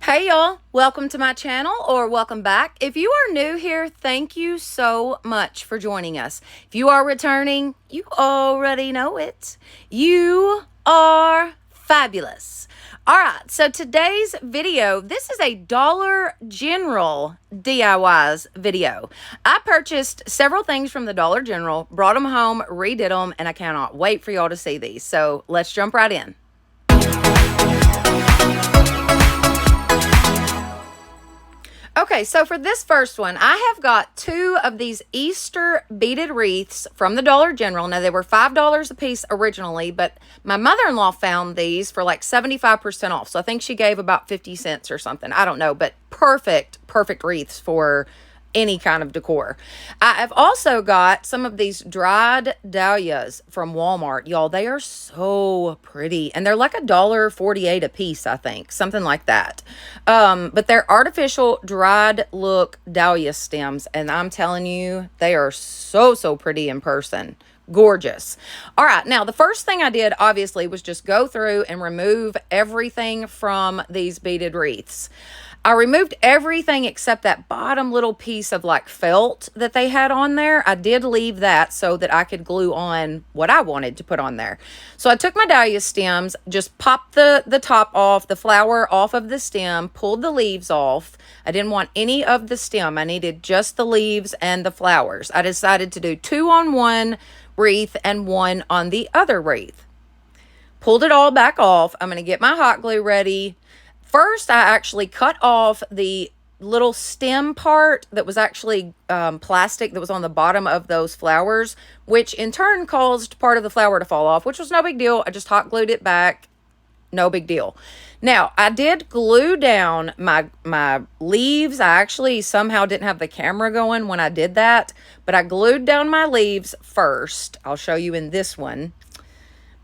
Hey y'all, welcome to my channel or welcome back. If you are new here, thank you so much for joining us. If you are returning, you already know it. You are fabulous. All right, so today's video, this is a Dollar General DIYs video. I purchased several things from the Dollar General, brought them home, redid them, and I cannot wait for y'all to see these. So let's jump right in. Okay, so for this first one, I have got two of these Easter beaded wreaths from the Dollar General. Now, they were $5 a piece originally, but my mother-in-law found these for like 75% off. So I think she gave about 50 cents or something. I don't know, but perfect wreaths for any kind of decor. I have also got some of these dried dahlias from Walmart. Y'all, they are so pretty. And they're like $1.48 a piece, I think. Something like that. But they're artificial dried look dahlia stems. And I'm telling you, they are so pretty in person. Gorgeous. All right, now the first thing I did obviously was just go through and remove everything from these beaded wreaths. I removed everything except that bottom little piece of like felt that they had on there. I did leave that so that I could glue on what I wanted to put on there. So I took my dahlia stems, just popped the top off, the flower off of the stem, pulled the leaves off. I didn't want any of the stem. I needed just the leaves and the flowers. I decided to do 2 on one wreath and 1 on the other wreath. Pulled it all back off. I'm going to get my hot glue ready. First, I actually cut off the little stem part that was actually plastic that was on the bottom of those flowers, which in turn caused part of the flower to fall off, which was no big deal. I just hot glued it back. No big deal. Now, I did glue down my leaves. I actually somehow didn't have the camera going when I did that, but I glued down my leaves first. I'll show you in this one.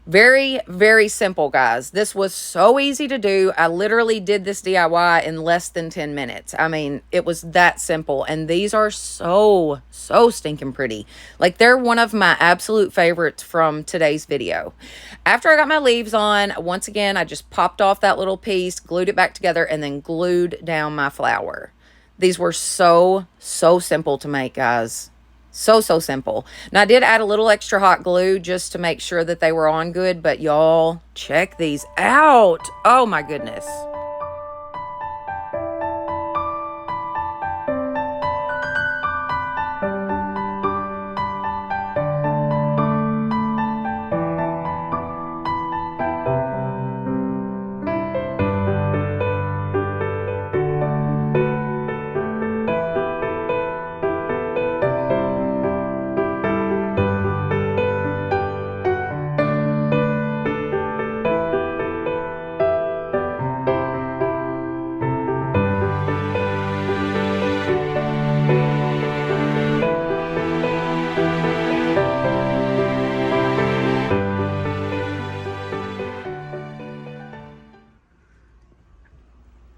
Very simple, guys. This was so easy to do. I literally did this DIY in less than 10 minutes. I mean, it was that simple. And these are so stinking pretty. Like, they're one of my absolute favorites from today's video. After I got my leaves on, once again, I just popped off that little piece, glued it back together, and then glued down my flower. These were so simple to make, guys. So simple. Now, I did add a little extra hot glue just to make sure that they were on good, but y'all, check these out. Oh my goodness.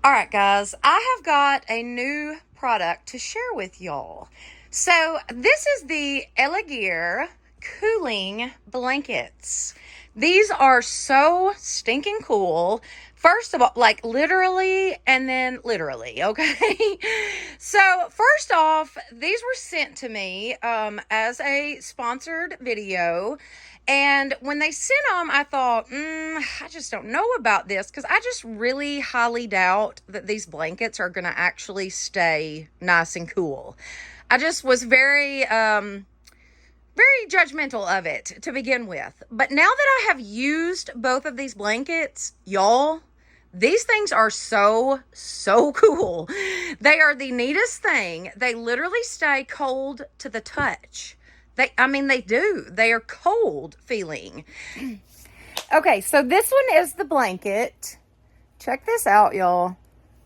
All right, guys, I have got a new product to share with y'all. So this is the Elegear cooling blankets. These are so stinking cool. First of all, like literally and then literally, okay? So first off, these were sent to me as a sponsored video. And when they sent them, I thought, I just don't know about this because I just really highly doubt that these blankets are going to actually stay nice and cool. I just was very judgmental of it to begin with. But now that I have used both of these blankets, y'all, these things are so cool. They are the neatest thing. They literally stay cold to the touch. They do. They are cold feeling. Okay, so this one is the blanket. Check this out, y'all.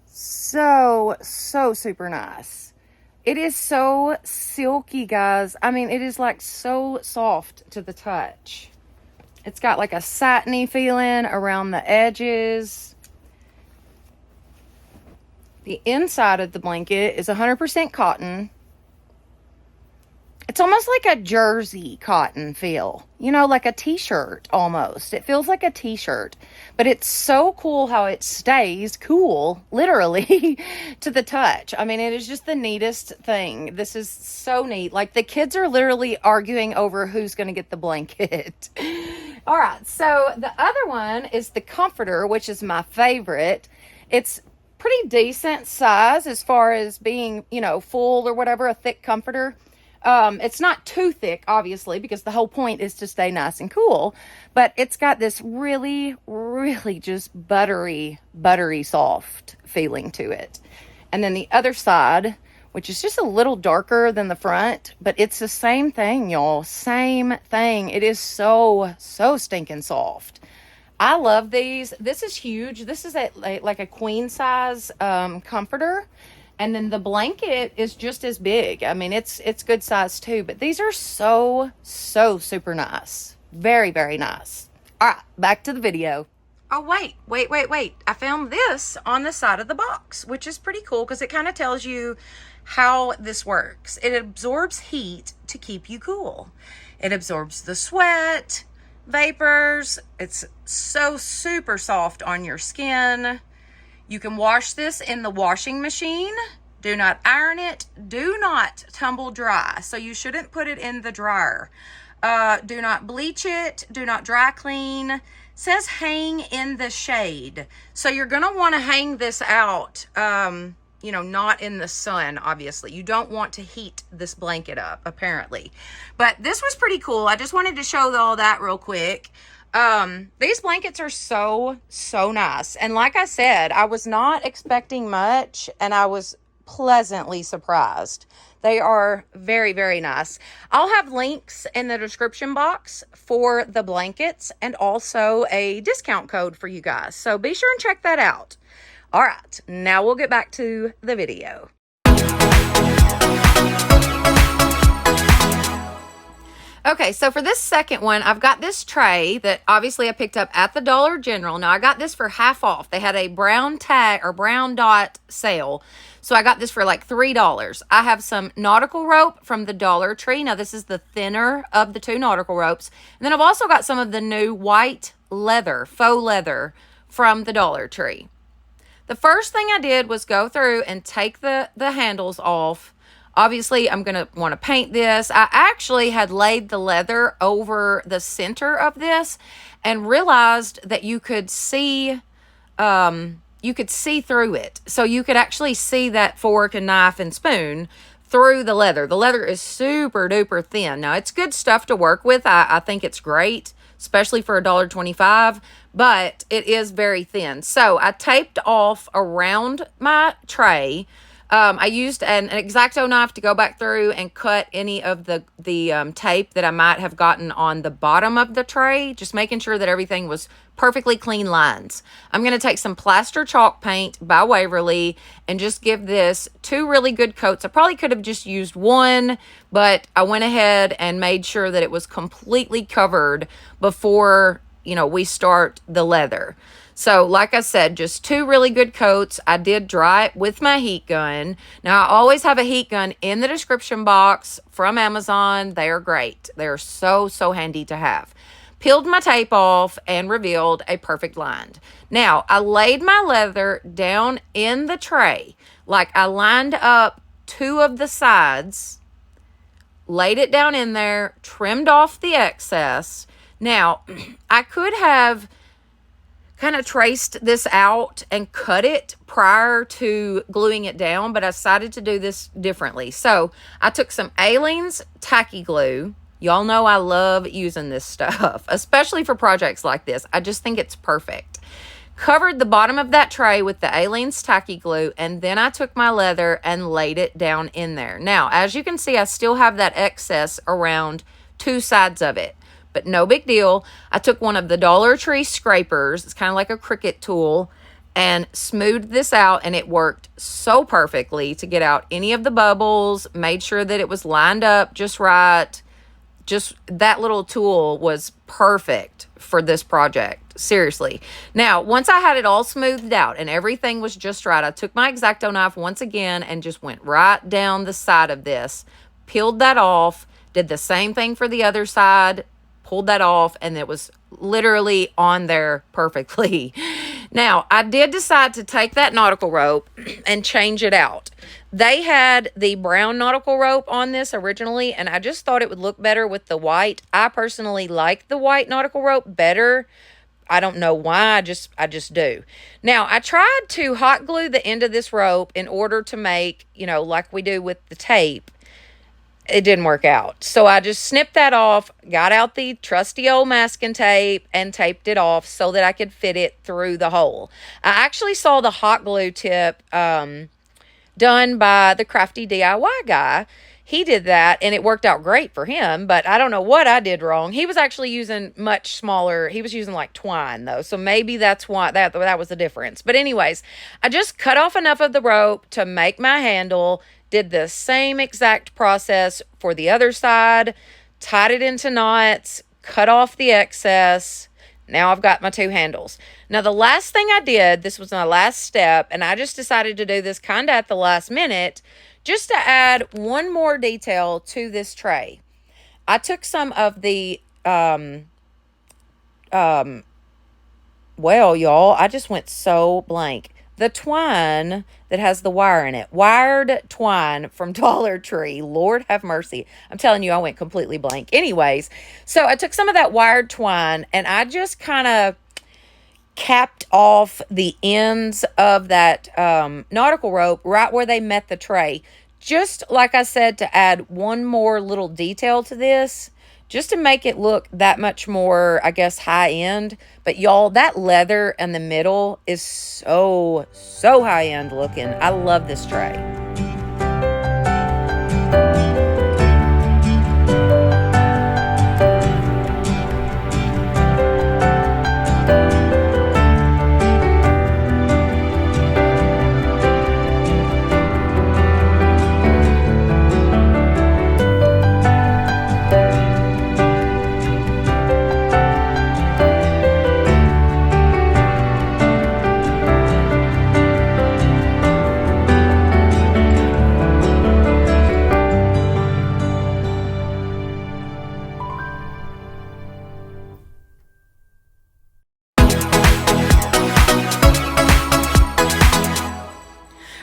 So super nice. It is so silky, guys. I mean, it is like so soft to the touch. It's got like a satiny feeling around the edges. The inside of the blanket is 100% cotton. it's almost like a jersey cotton feel, you know, like a t-shirt almost. It feels like a t-shirt, but it's so cool how it stays cool, literally, to the touch. I mean, it is just the neatest thing. This is so neat. Like, the kids are literally arguing over who's going to get the blanket. All right, so the other one is the comforter, which is my favorite. It's pretty decent size as far as being, you know, full or whatever, a thick comforter. It's not too thick, obviously, because the whole point is to stay nice and cool, but it's got this really, really just buttery soft feeling to it. And then the other side, which is just a little darker than the front, but it's the same thing, y'all. Same thing. It is so stinking soft. I love these. This is huge. This is like a queen size comforter. And then the blanket is just as big. I mean, it's good size too. But these are so super nice. Very, very nice. All right, back to the video. Oh, wait. I found this on the side of the box, which is pretty cool because it kind of tells you how this works. It absorbs heat to keep you cool. It absorbs the sweat, vapors. It's so super soft on your skin. You can wash this in the washing machine. Do not iron it. Do not tumble dry. So you shouldn't put it in the dryer. Do not bleach it. Do not dry clean. It says hang in the shade. So you're going to want to hang this out, you know, not in the sun, obviously. You don't want to heat this blanket up, apparently. But this was pretty cool. I just wanted to show all that real quick. These blankets are so nice. And like I said, I was not expecting much, and I was pleasantly surprised. They are very, very nice. I'll have links in the description box for the blankets and also a discount code for you guys. So be sure and check that out. All right, now we'll get back to the video. Okay, so for this second one, I've got this tray that obviously I picked up at the Dollar General. Now, I got this for half off. They had a brown tag or brown dot sale. So I got this for like $3. I have some nautical rope from the Dollar Tree. Now, this is the thinner of the two nautical ropes. And then I've also got some of the new white leather, faux leather from the Dollar Tree. The first thing I did was go through and take the handles off. Obviously, I'm going to want to paint this. I actually had laid the leather over the center of this and realized that you could see through it. So you could actually see that fork and knife and spoon through the leather. The leather is super duper thin. Now, it's good stuff to work with. I think it's great, especially for $1.25, but it is very thin. So I taped off around my tray. I used an X-Acto knife to go back through and cut any of the tape that I might have gotten on the bottom of the tray, just making sure that everything was perfectly clean lines. I'm going to take some plaster chalk paint by Waverly and just give this 2 really good coats. I probably could have just used one, but I went ahead and made sure that it was completely covered before, you know, we start the leather. So, like I said, just 2 really good coats. I did dry it with my heat gun. Now, I always have a heat gun in the description box from Amazon. They are great. They are so handy to have. Peeled my tape off and revealed a perfect line. Now, I laid my leather down in the tray. Like, I lined up 2 of the sides, laid it down in there, trimmed off the excess. Now, I could have kind of traced this out and cut it prior to gluing it down, but I decided to do this differently. So I took some Aleene's tacky glue. Y'all know I love using this stuff, especially for projects like this. I just think it's perfect. Covered the bottom of that tray with the Aleene's tacky glue, and then I took my leather and laid it down in there. Now, as you can see, I still have that excess around 2 sides of it. But no big deal. I took one of the Dollar Tree scrapers. It's kind of like a Cricut tool, and smoothed this out, and it worked so perfectly to get out any of the bubbles. Made sure that it was lined up just right. Just that little tool was perfect for this project. Seriously. Now, once I had it all smoothed out and everything was just right, I took my X-Acto knife once again and just went right down the side of this, peeled that off, Did the same thing for the other side, pulled that off, and it was literally on there perfectly. Now, I did decide to take that nautical rope and change it out. They had the brown nautical rope on this originally, and I just thought it would look better with the white. I personally like the white nautical rope better. I don't know why, I just do. Now, I tried to hot glue the end of this rope in order to make, like we do with the tape. It didn't work out. So I just snipped that off, got out the trusty old masking tape, and taped it off so that I could fit it through the hole. I actually saw the hot glue tip done by the crafty DIY guy. He did that, and it worked out great for him, but I don't know what I did wrong. He was actually using much smaller. He was using like twine, though, so maybe that's why that was the difference. But anyways, I just cut off enough of the rope to make my handle, did the same exact process for the other side, tied it into knots, cut off the excess. Now I've got my two handles. Now, the last thing I did, this was my last step, and I just decided to do this kind of at the last minute, just to add one more detail to this tray. I took some of the, well, y'all, I just went so blank. The twine that has the wire in it. Wired twine from Dollar Tree. Lord have mercy. I'm telling you, I went completely blank. Anyways, so I took some of that wired twine and I just kind of capped off the ends of that nautical rope right where they met the tray. Just like I said, to add one more little detail to this, just to make it look that much more, I guess, high end. But y'all, that leather in the middle is so high end looking. I love this tray.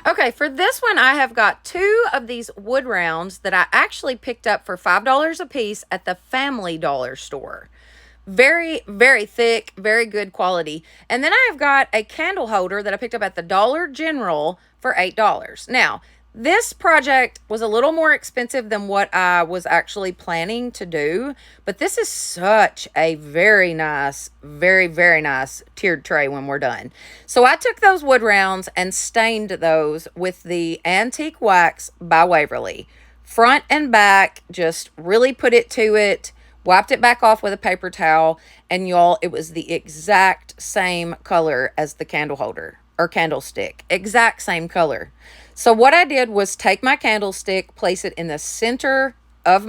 Okay, for this one, I have got two of these wood rounds that I actually picked up for $5 a piece at the Family Dollar store. Very, very thick, very good quality. And then I've got a candle holder that I picked up at the Dollar General for $8. Now, this project was a little more expensive than what I was actually planning to do, but this is such a very nice, very, very nice tiered tray when we're done. So I took those wood rounds and stained those with the Antique Wax by Waverly. Front and back, just really put it to it, wiped it back off with a paper towel, and y'all, it was the exact same color as the candle holder or candlestick. Exact same color. So what I did was take my candlestick, place it in the center of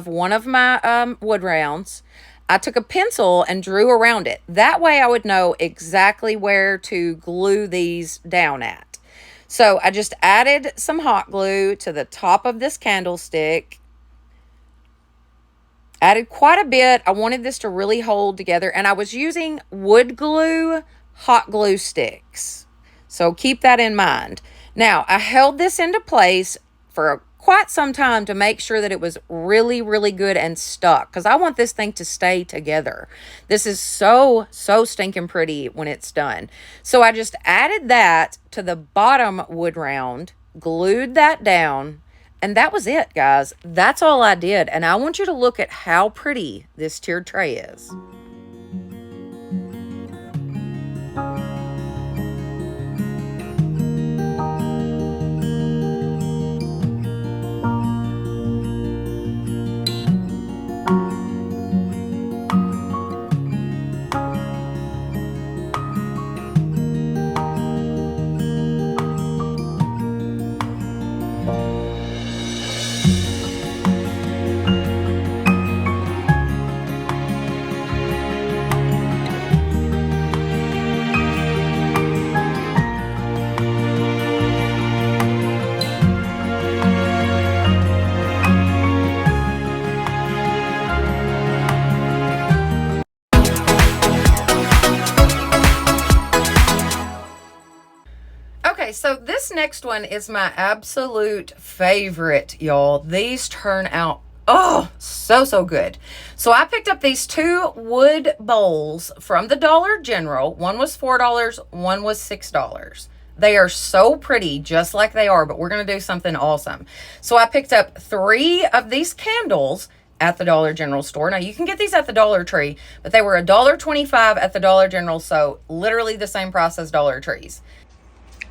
one of my wood rounds. I took a pencil and drew around it. That way I would know exactly where to glue these down at. So I just added some hot glue to the top of this candlestick. Added quite a bit. I wanted this to really hold together, and I was using wood glue, hot glue sticks. So keep that in mind. Now, I held this into place for quite some time to make sure that it was really, really good and stuck, because I want this thing to stay together. This is so stinking pretty when it's done. So I just added that to the bottom wood round, glued that down, and that was it, guys. That's all I did, and I want you to look at how pretty this tiered tray is. this next one is my absolute favorite, y'all. These turn out, oh, so good. So I picked up these 2 wood bowls from the Dollar General. One was $4, one was $6. They are so pretty, just like they are, but we're going to do something awesome. So I picked up 3 of these candles at the Dollar General store. Now, you can get these at the Dollar Tree, but they were $1.25 at the Dollar General, so literally the same price as Dollar Trees.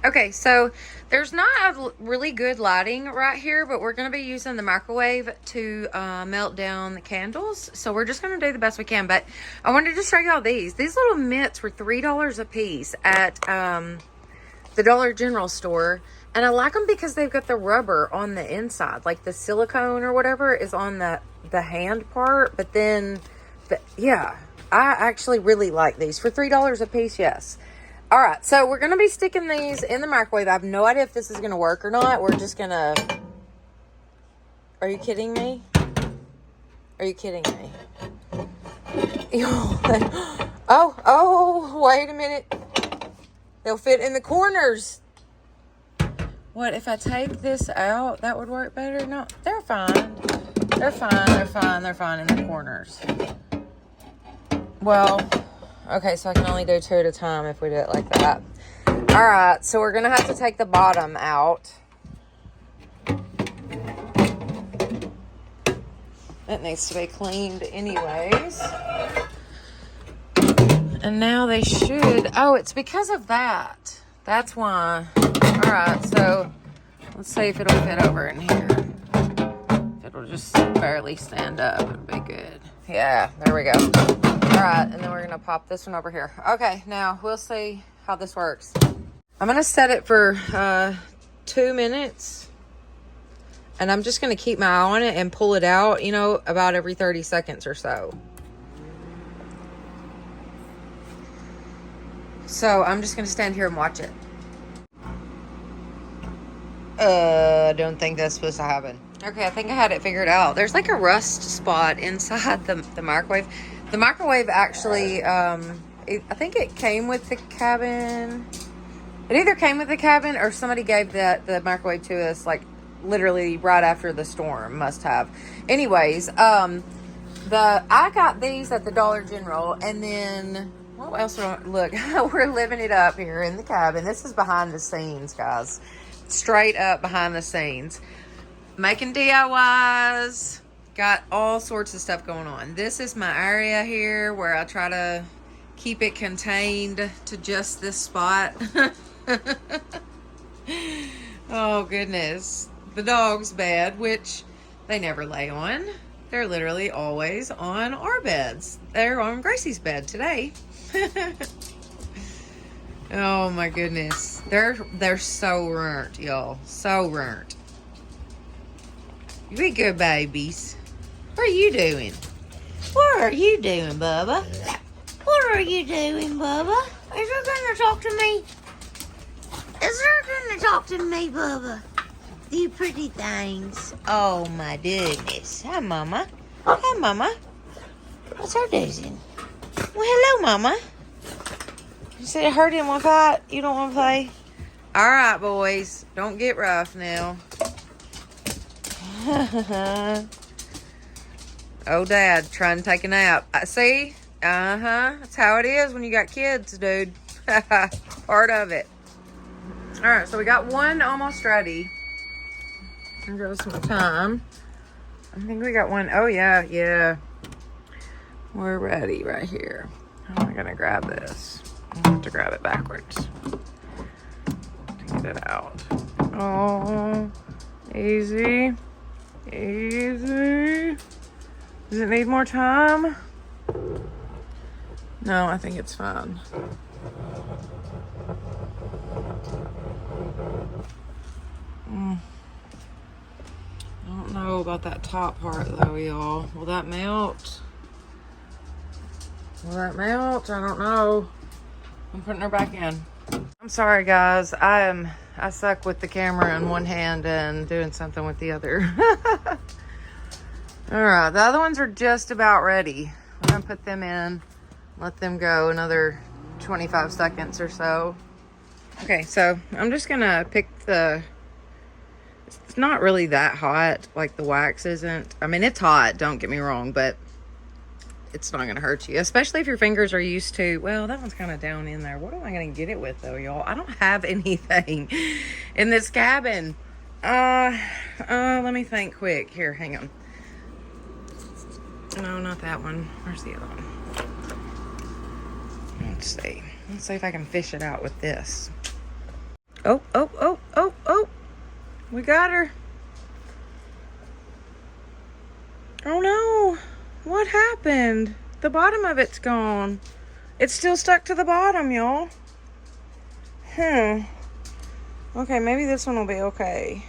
Okay, so there's not a really good lighting right here, but we're going to be using the microwave to melt down the candles. So we're just going to do the best we can. But I wanted to show y'all these. These little mitts were $3 a piece at the Dollar General store. And I like them because they've got the rubber on the inside. Like the silicone or whatever is on the hand part. But then, yeah, I actually really like these. For $3 a piece, yes. All right, so we're going to be sticking these in the microwave. I have no idea if this is going to work or not. We're just going to... Are you kidding me? Are you kidding me? Oh, wait a minute. They'll fit in the corners. What, if I take this out, that would work better? No, they're fine. They're fine in the corners. Well... Okay, so I can only do 2 at a time if we do it like that. All right, so we're going to have to take the bottom out. It needs to be cleaned anyways. And now they should... Oh, it's because of that. That's why. All right, so let's see if it'll fit over in here. If it'll just barely stand up, it'll be good. Yeah, there we go. All right, and then we're going to pop this one over here. Okay, now we'll see how this works. I'm going to set it for 2 minutes. And I'm just going to keep my eye on it and pull it out, you know, about every 30 seconds or so. So I'm just going to stand here and watch it. Don't think that's supposed to happen. Okay, I think I had it figured out. There's like a rust spot inside the microwave. The microwave actually, I think it came with the cabin. It either came with the cabin or somebody gave the microwave to us, like, literally right after the storm. Must have. Anyways, I got these at the Dollar General, and then, what else? Look, we're living it up here in the cabin. This is behind the scenes, guys. Straight up behind the scenes. Making DIYs. Got all sorts of stuff going on. This is my area here where I try to keep it contained to just this spot. Oh, goodness. The dog's bed, which they never lay on. They're literally always on our beds. They're on Gracie's bed today. Oh, my goodness. They're so ruined, y'all. So ruined. You be good babies. What are you doing? What are you doing, Bubba? What are you doing, Bubba? Is there gonna talk to me? Is there gonna talk to me, Bubba? You pretty things. Oh my goodness. Hi, Mama. Hi, Mama. What's her doing? Well, hello, Mama. You said her didn't want to fight? You don't want to play? All right, boys. Don't get rough now. Oh, Dad, trying to take a nap. See? That's how it is when you got kids, dude. Part of it. All right, so we got one almost ready. Give us some time. I think we got one. Oh, yeah. We're ready right here. How am I going to grab this? I have to grab it backwards to get it out. Oh, easy. Easy. Does it need more time? No, I think it's fine. I don't know about that top part though, y'all. Will that melt? Will that melt? I don't know. I'm putting her back in. I'm sorry, guys. I suck with the camera in one hand and doing something with the other. All right, the other ones are just about ready. I'm gonna put them in, let them go another 25 seconds or so. Okay, so I'm just gonna pick it's not really that hot, like the wax isn't. I mean, it's hot, don't get me wrong, but it's not gonna hurt you, especially if your fingers are used to, well, that one's kind of down in there. What am I gonna get it with though, y'all? I don't have anything in this cabin. Let me think quick. Here, hang on. No, not that one. Where's the other one? Let's see. Let's see if I can fish it out with this. Oh, oh, oh, oh, oh. We got her. Oh no. What happened? The bottom of it's gone. It's still stuck to the bottom, y'all. Okay, maybe this one will be okay.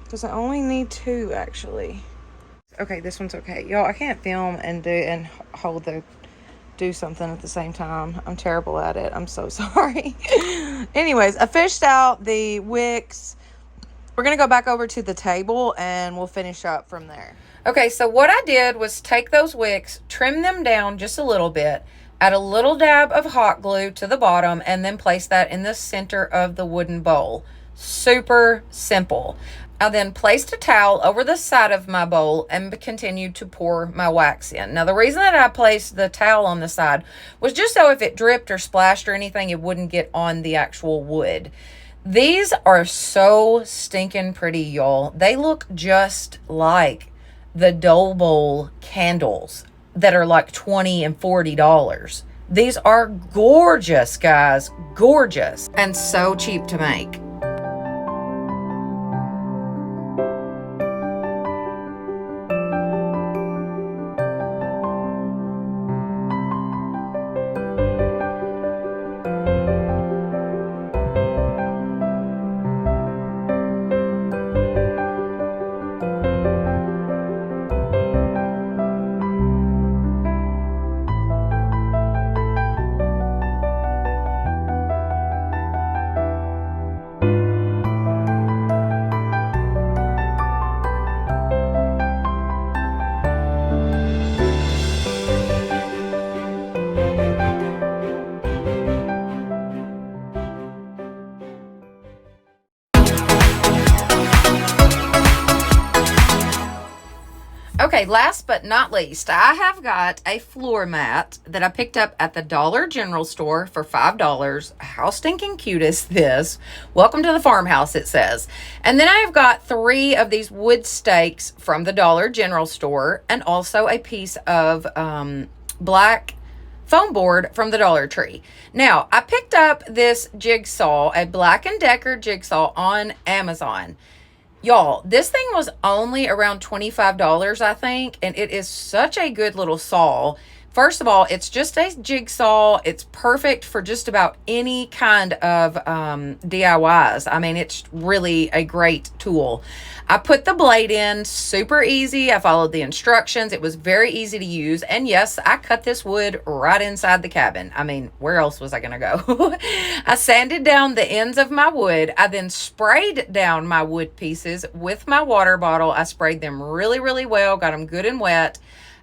Because I only need 2, actually. Okay, this one's okay. Y'all, I can't film and do something at the same time. I'm terrible at it. I'm so sorry. Anyways, I fished out the wicks. We're going to go back over to the table and we'll finish up from there. Okay, so what I did was take those wicks, trim them down just a little bit, add a little dab of hot glue to the bottom, and then place that in the center of the wooden bowl. Super simple. I then placed a towel over the side of my bowl and continued to pour my wax in. Now, the reason that I placed the towel on the side was just so if it dripped or splashed or anything, it wouldn't get on the actual wood. These are so stinking pretty, y'all. They look just like the Dole Bowl candles that are like $20 and $40. These are gorgeous, guys. Gorgeous. And so cheap to make. Okay, last but not least, I have got a floor mat that I picked up at the Dollar General store for $5. How stinking cute is this? Welcome to the farmhouse, it says. And then I have got 3 of these wood stakes from the Dollar General store and also a piece of black foam board from the Dollar Tree. Now, I picked up this jigsaw, a Black & Decker jigsaw on Amazon. Y'all, this thing was only around $25, I think, and it is such a good little saw. First of all, it's just a jigsaw. It's perfect for just about any kind of DIYs. I mean, it's really a great tool. I put the blade in, super easy. I followed the instructions. It was very easy to use. And yes, I cut this wood right inside the cabin. I mean, where else was I going to go? I sanded down the ends of my wood. I then sprayed down my wood pieces with my water bottle. I sprayed them really, really well, got them good and wet.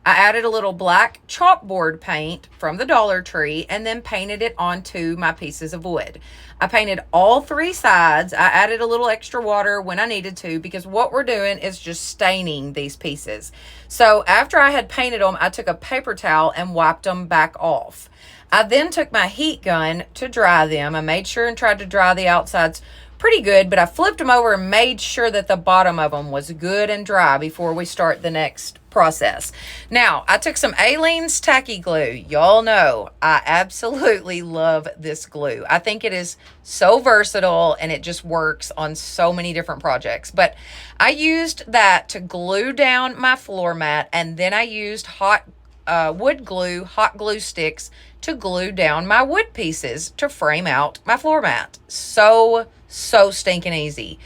I added a little black chalkboard paint from the Dollar Tree and then painted it onto my pieces of wood. I painted all 3 sides. I added a little extra water when I needed to because what we're doing is just staining these pieces. So after I had painted them, I took a paper towel and wiped them back off. I then took my heat gun to dry them. I made sure and tried to dry the outsides pretty good, but I flipped them over and made sure that the bottom of them was good and dry before we start the next process. Now, I took some Aleene's tacky glue. Y'all know I absolutely love this glue. I think it is so versatile and it just works on so many different projects. But I used that to glue down my floor mat, and then I used hot glue sticks to glue down my wood pieces to frame out my floor mat. So stinking easy.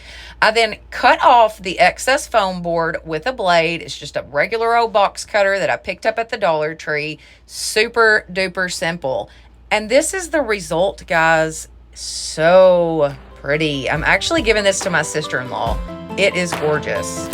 I then cut off the excess foam board with a blade. It's just a regular old box cutter that I picked up at the Dollar Tree. Super duper simple. And this is the result, guys. So pretty. I'm actually giving this to my sister-in-law. It is gorgeous.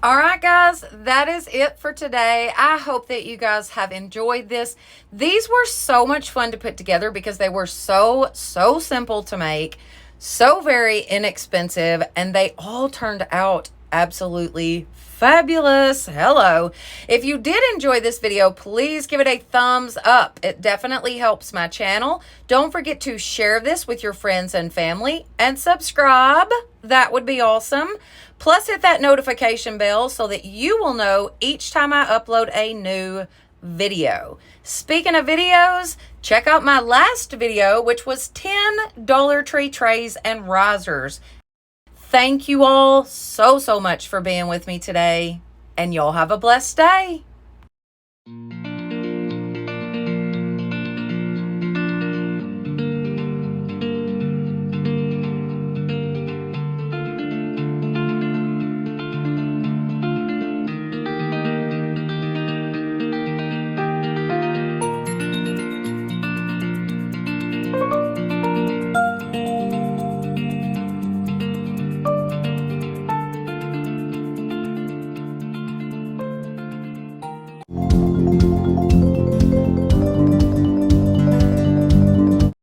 All right, guys, that is it for today. I hope that you guys have enjoyed this. These were so much fun to put together because they were so simple to make, so very inexpensive, and they all turned out absolutely fabulous. Hello. If you did enjoy this video, please give it a thumbs up. It definitely helps my channel. Don't forget to share this with your friends and family and subscribe. That would be awesome. Plus, hit that notification bell so that you will know each time I upload a new video. Speaking of videos, check out my last video, which was 10 Dollar Tree trays and risers. Thank you all so much for being with me today, and y'all have a blessed day.